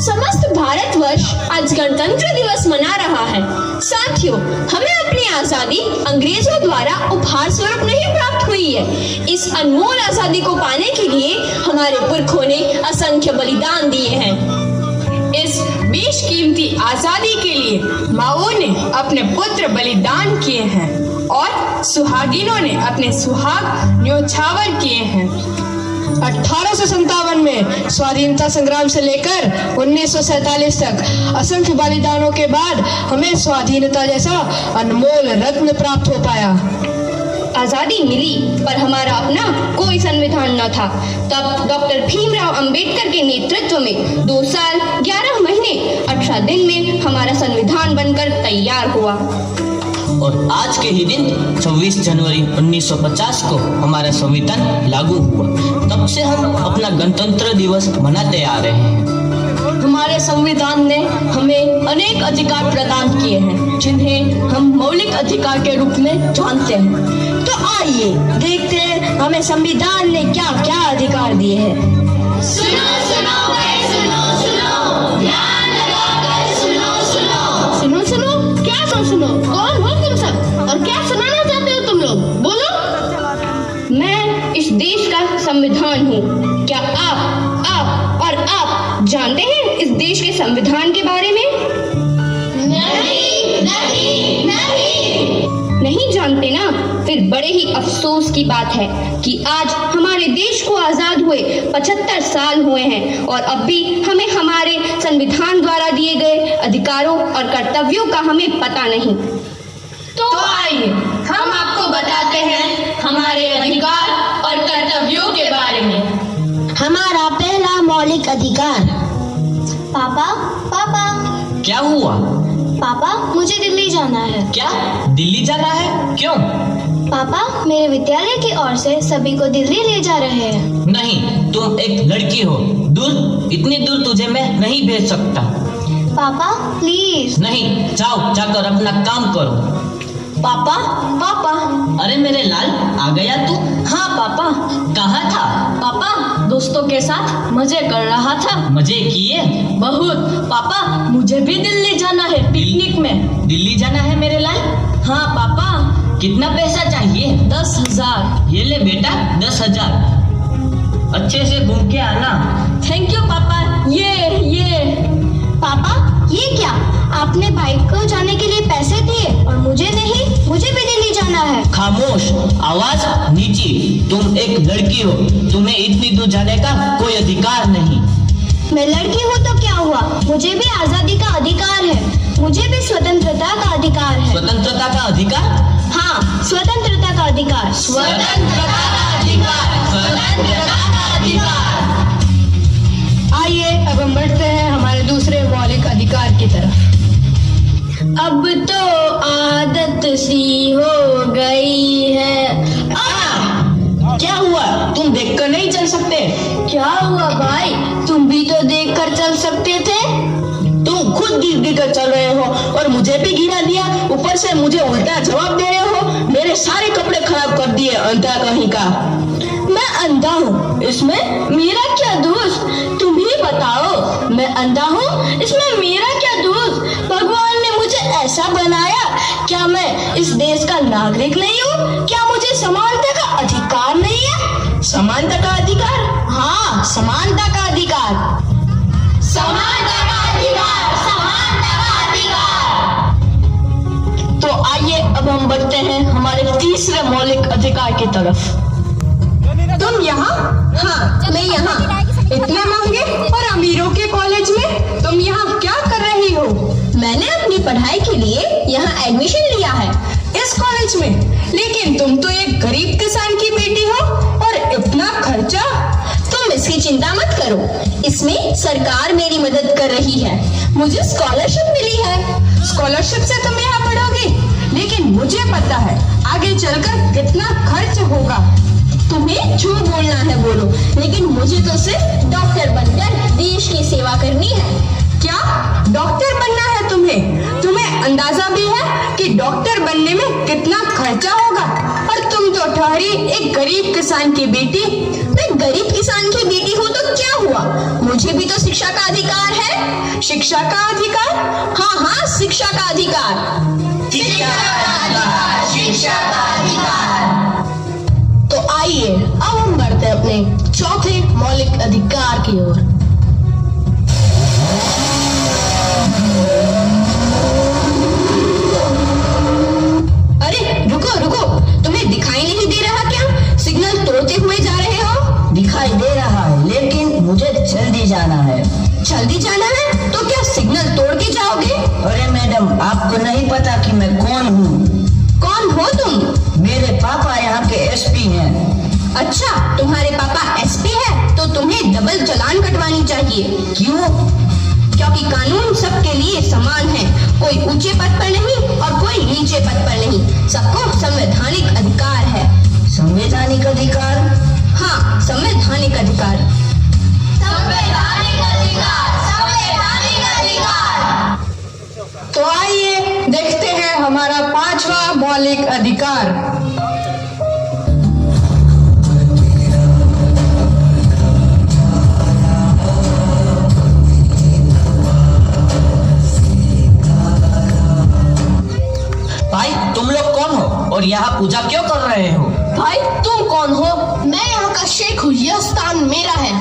समस्त भारतवर्ष आज गणतंत्र दिवस मना रहा है। साथियों, हमें अपनी आजादी अंग्रेजों द्वारा उपहार स्वरूप नहीं प्राप्त हुई है। इस अनमोल आजादी को पाने के लिए हमारे पुरखों ने असंख्य बलिदान दिए हैं। इस बेशकीमती आजादी के लिए माओ ने अपने पुत्र बलिदान किए हैं और सुहागिनों ने अपने सुहाग न्योछावर किए हैं। 1857 में स्वाधीनता संग्राम से लेकर 1947 तक असंख्य बलिदानों के बाद हमें स्वाधीनता जैसा अनमोल रत्न प्राप्त हो पाया। आजादी मिली पर हमारा अपना कोई संविधान न था। तब डॉक्टर भीमराव अंबेडकर के नेतृत्व में 2 साल 11 महीने 18 दिन में हमारा संविधान बनकर तैयार हुआ। और आज के ही दिन 26 जनवरी 1950 को हमारा संविधान लागू हुआ। तब से हम अपना गणतंत्र दिवस मनाते आ रहे हैं। हमारे संविधान ने हमें अनेक अधिकार प्रदान किए हैं, जिन्हें हम मौलिक अधिकार के रूप में जानते हैं। तो आइए देखते हैं हमें संविधान ने क्या क्या अधिकार दिए हैं। सुनो सुनो भाई, सुनो सुनो, ध्यान लगाकर सुनो सुनो। सुनो सुनो, क्या सुनो? कौन हो तुम सब और क्या सुनाना चाहते हो तुम लोग? बोलो। मैं इस देश का संविधान हूँ। क्या आप और आप जानते हैं इस देश के संविधान के बारे में? नहीं नहीं नहीं। नहीं जानते ना? फिर बड़े ही अफसोस की बात है कि आज हमारे देश को आजाद हुए 75 साल हुए हैं और अब भी हमें हमारे संविधान द्वारा दिए गए अधिकारों और कर्तव्यों का हमें पता नहीं। तो आइए हम आपको बताते हैं हमारे अधिकार और कर्तव्यों के बारे में। हमारा पहला मौलिक अधिकार। पापा पापा क्या हुआ? पापा, मुझे दिल्ली जाना है। क्या दिल्ली जाना है? क्यों? पापा, मेरे विद्यालय की ओर से सभी को दिल्ली ले जा रहे हैं। नहीं, तुम एक लड़की हो। इतनी दूर तुझे मैं नहीं भेज सकता। पापा प्लीज। नहीं, जाओ, जाकर अपना काम करो। पापा पापा। अरे मेरे लाल, आ गया तू? हाँ पापा। कहाँ था? पापा, दोस्तों के साथ मजे कर रहा था। मजे किए? बहुत। पापा, मुझे भी दिल्ली जाना है पिकनिक में। दिल्ली जाना है मेरे लाल? हाँ पापा। कितना पैसा चाहिए? 10,000। ये ले बेटा, 10,000। अच्छे से घूम के आना। थैंक यू पापा। ये पापा, ये क्या? आपने बाइक को जाने के लिए पैसे दिए और मुझे नहीं? मुझे भी दिल्ली जाना है। खामोश, आवाज नीची। तुम एक लड़की हो, तुम्हें इतनी दूर जाने का कोई अधिकार नहीं। मैं लड़की हूँ तो क्या हुआ? मुझे भी आजादी का अधिकार है। मुझे भी स्वतंत्रता का अधिकार है। स्वतंत्रता का अधिकार? हाँ, स्वतंत्रता का अधिकार। स्वतंत्रता का अधिकार, स्वतंत्रता का अधिकार। आइए अब हम बढ़ते हैं हमारे दूसरे मौलिक अधिकार की तरफ। अब तो आदत सी हो गई है। क्या हुआ? तुम देखकर नहीं चल सकते? क्या हुआ भाई? तुम भी तो देखकर चल सकते थे। तुम खुद गिर कर चल रहे हो और मुझे भी गिरा दिया। ऊपर से मुझे उल्टा जवाब दे रहे हो। मेरे सारे कपड़े खराब कर दिए, अंधा कहीं का। मैं अंधा हूँ, इसमें मेरा क्या दोष? तुम ही बताओ। मैं अंधा हूँ, इसमें मेरा क्या दोष? भगवान ने मुझे ऐसा बनाया। क्या मैं इस देश का नागरिक नहीं हूँ? क्या मुझे समानता का अधिकार नहीं है? समानता का अधिकार? हाँ, समानता का अधिकार। समानता का अधिकार, समानता का अधिकार। तो आइए अब हम बढ़ते हैं हमारे तीसरे मौलिक अधिकार की तरफ। तुम यहाँ? हाँ, मैं यहाँ। इतने महंगे और अमीरों के कॉलेज में तुम यहाँ क्या कर रही हो? मैंने अपनी पढ़ाई के लिए यहाँ एडमिशन लिया है। इस कॉलेज में? लेकिन तुम तो एक गरीब किसान की बेटी हो और इतना खर्चा। तुम इसकी चिंता मत करो, इसमें सरकार मेरी मदद कर रही है। मुझे स्कॉलरशिप मिली है। स्कॉलरशिप से तुम यहाँ पढ़ोगी, लेकिन मुझे पता है आगे चलकर कितना खर्च होगा। तुम्हें जो बोलना है बोलो, लेकिन मुझे तो सिर्फ डॉक्टर बनकर देश की सेवा करनी है। क्या डॉक्टर बनना है तुम्हें? तुम्हें अंदाजा भी है कि डॉक्टर बनने में कितना खर्चा होगा? और तुम तो ठहरी एक गरीब किसान की बेटी। मैं गरीब किसान की बेटी हूँ तो क्या हुआ? मुझे भी तो शिक्षा का अधिकार है। शिक्षा का अधिकार? हाँ हाँ, शिक्षा का अधिकार। तो आइए अब हम बढ़ते हैं अपने चौथे मौलिक अधिकार की ओर। अरे रुको रुको, तुम्हें दिखाई नहीं दे रहा क्या? सिग्नल तोड़ते हुए जा रहे हो। दिखाई दे रहा है, लेकिन मुझे जल्दी जाना है। जल्दी जाना है तो क्या सिग्नल तोड़ के जाओगे? अरे मैडम, आपको नहीं पता कि मैं कौन हूँ? कौन हो तुम? मेरे पापा यहाँ के एसपी हैं। अच्छा, तुम्हारे पापा एसपी है तो तुम्हें डबल चालान कटवानी चाहिए। क्यों? क्योंकि कानून सबके लिए समान है, कोई ऊंचे पद पर नहीं और कोई नीचे पद पर नहीं, सबको संवैधानिक अधिकार है। संवैधानिक अधिकार? हाँ, संवैधानिक अधिकार। तो आइए देखते हैं हमारा पांचवा मौलिक अधिकार। भाई तुम लोग कौन हो और यहाँ पूजा क्यों कर रहे हो? भाई तुम कौन हो? मैं यहाँ का शेख हूँ, यह स्थान मेरा है।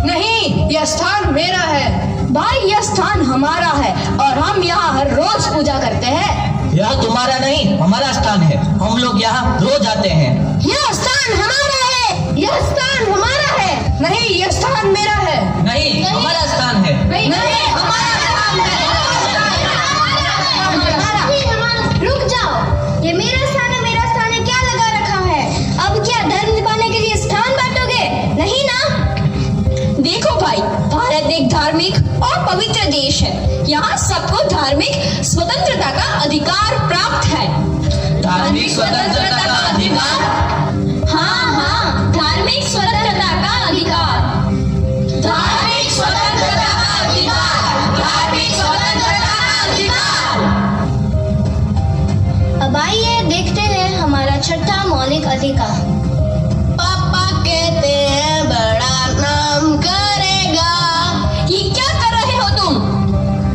नहीं, यह स्थान मेरा है। भाई यह स्थान हमारा है और हम यहाँ हर रोज पूजा करते हैं। यह तुम्हारा नहीं, हमारा स्थान है। हम लोग यहाँ रोज आते हैं। यह स्थान हमारा है। यह स्थान हमारा है। नहीं, यह स्थान मेरा है। नहीं, हमारा स्थान है। नहीं, हमारा स्थान है। रुक जाओ, ये मेरा स्थान है, मेरा स्थान है, क्या लगा रखा है? अब क्या धर्म निभाने के लिए स्थान बांटोगे? नहीं ना? देखो भाई, भारत एक धार्मिक और पवित्र देश है। यहाँ सबको धार्मिक स्वतंत्रता का अधिकार प्राप्त है। धार्मिक स्वतंत्रता का अधिकार? हाँ हाँ, धार्मिक स्वतंत्रता का अधिकार। धार्मिक स्वतंत्रता का अधिकार। धार्मिक स्वतंत्रता का अधिकार। अब आइए देखते हैं हमारा छठा मौलिक अधिकार। पापा कहते हैं बड़ा नाम करेगा। ये क्या कर रहे हो तुम?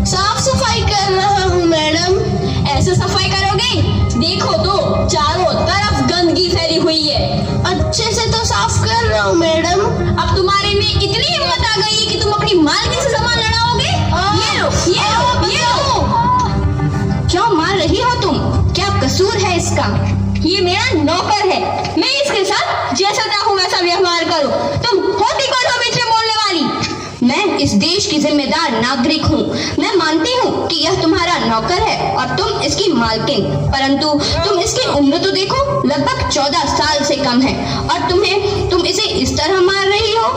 साफ सफाई कर रहा हूँ मैडम। ऐसे सफाई करोगे? देखो तो चारों तरफ गंदगी फैली हुई है। अच्छे से तो साफ कर रहा हूँ मैडम। अब तुम्हारे में इतनी हिम्मत आ गई कि तुम अपनी मालकिन से सामान लड़ाओगे? ये लो, ये लो, ये लो। क्यों मार रही हो तुम? क्या कसूर है इसका? ये मेरा नौकर है, मैं इसके साथ जैसा चाहूँ वैसा व्यवहार करूँ। तुम होती कौन हो बीच में बोलने वाली? मैं इस देश की जिम्मेदार नागरिक हूँ। मैं मानती हूँ कि यह तुम्हारा नौकर है और तुम इसकी मालकिन, परंतु तुम इसकी उम्र तो देखो, लगभग 14 साल से कम है और तुम इसे इस तरह मार रही हो।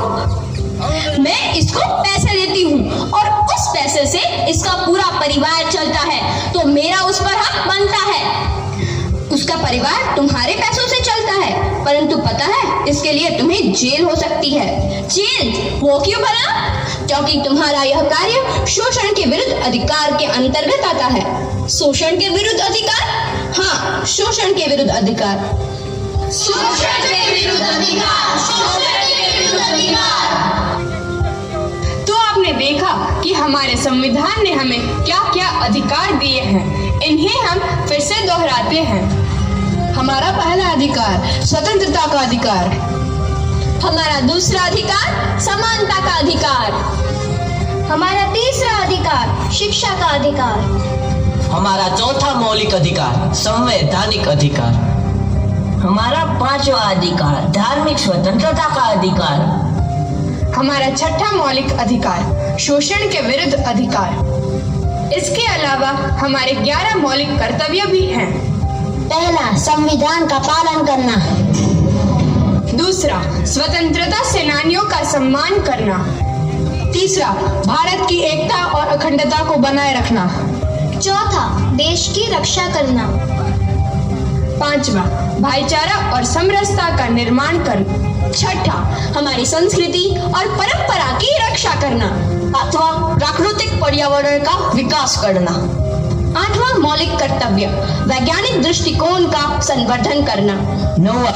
मैं इसको पैसे देती हूँ और उस पैसे से इसका पूरा परिवार चलता है, तो मेरा उस पर हक बनता है। उसका परिवार तुम्हारे पैसों से चलता है, परंतु पता है इसके लिए तुम्हें जेल हो सकती है। जेल? वो क्यों भला? क्योंकि तुम्हारा यह कार्य शोषण के विरुद्ध अधिकार के अंतर्गत आता है। शोषण के विरुद्ध अधिकार? हाँ, शोषण के विरुद्ध अधिकार। शोषण के विरुद्ध अधिकार। शोषण के विरुद्ध अधिकार। तो आपने देखा कि हमारे संविधान ने हमें क्या क्या अधिकार दिए हैं। इन्हें हम फिर से दोहराते हैं। हमारा पहला अधिकार स्वतंत्रता का अधिकार। हमारा दूसरा अधिकार समानता का अधिकार। हमारा तीसरा अधिकार शिक्षा का अधिकार। हमारा चौथा मौलिक अधिकार संवैधानिक अधिकार। हमारा पांचवा अधिकार धार्मिक स्वतंत्रता का अधिकार। हमारा छठा मौलिक अधिकार शोषण के विरुद्ध अधिकार। इसके अलावा हमारे 11 मौलिक कर्तव्य भी हैं। पहला, संविधान का पालन करना। दूसरा, स्वतंत्रता सेनानियों का सम्मान करना। तीसरा, भारत की एकता और अखंडता को बनाए रखना। चौथा, देश की रक्षा करना। पांचवा, भाईचारा और समरसता का निर्माण करना। छठा, हमारी संस्कृति और परंपरा की रक्षा करना। सातवां, प्राकृतिक पर्यावरण का विकास करना। आठवां मौलिक कर्तव्य वैज्ञानिक दृष्टिकोण का संवर्धन करना। नौवां,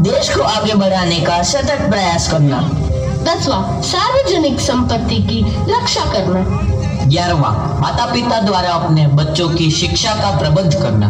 देश को आगे बढ़ाने का सतत प्रयास करना। 10वां सार्वजनिक संपत्ति की रक्षा करना। 11वां माता पिता द्वारा अपने बच्चों की शिक्षा का प्रबंध करना।